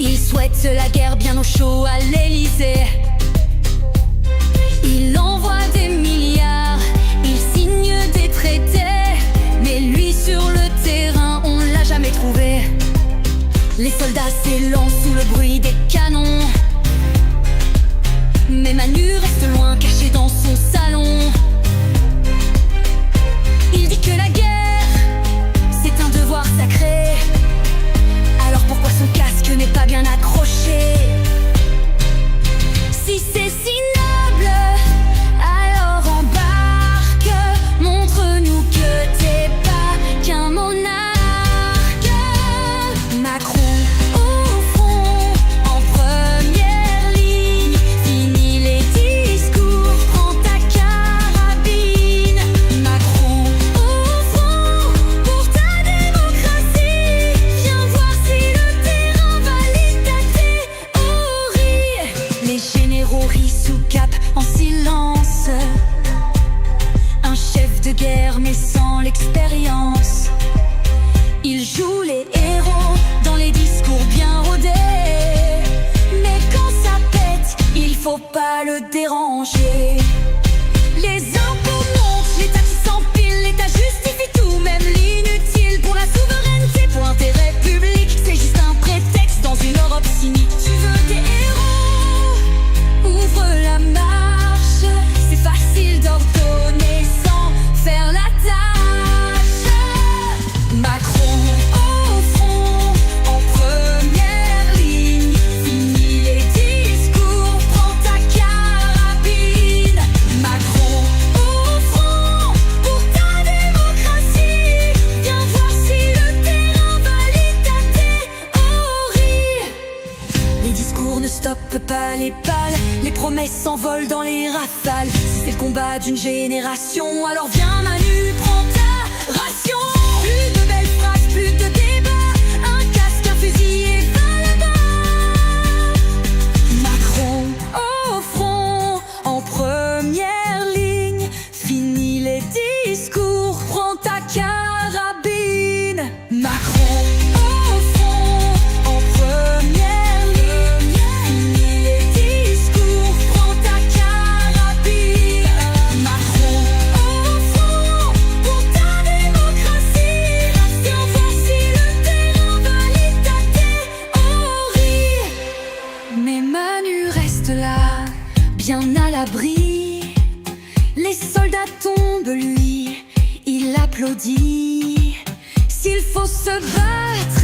Il souhaite la guerre bien au chaud à l'Élysée. Il envoie des milliards, il signe des traités, mais lui sur le terrain on l'a jamais trouvé. Les soldats s'élancent sous le bruit des canons, mais Manu reste loin, caché dans son salon. Il dit que la guerre, c'est un devoir sacré. Alors pourquoi son casque n'est pas bien accroché? Si c'est si noble, alors embarque. Montre-nous que t'es pas qu'un monarque. Macron au front, en première ligne. Finis les discours, prends ta carabine. Macron au front, pour ta démocratie. Viens voir si le terrain valide ta théorie. Les généraux rient sous cap en silence. Un chef de guerre mais sans l'expérience. Il joue les héros dans les discours bien rodés, mais quand ça pète, il faut pas le déranger. Les impôts montent, l'État qui s'empile, l'État justifie tout, même l'inutile. Pour la souveraineté, pour l'intérêt public, c'est juste un prétexte dans une Europe cynique. Tu veux des héros? Ouvre la marche, c'est facile d'ordonner sans faire la tâche. Macron au front, en première ligne. Finis les discours, prends ta carabine. Macron au front, pour ta démocratie. Viens voir si le terrain valide ta théorie. Les discours ne stoppent pas les balles, les promesses s'envolent dans les rafales. Si c'est le combat d'une génération, alors viens Manu, prends ta ration. Plus de belles phrases, plus de débats, un casque, un fusil et va là-bas. Macron au front, en première ligne. Finis les discours, prends ta carabine. Macron au front, en première ligne. Finis les discours, prends ta carabine. Macron au front, pour ta démocratie. Viens voir si le terrain valide ta théorie. Mais Manu reste là, bien à l'abri. Les soldats tombent, lui, il applaudit. S'il faut se battre,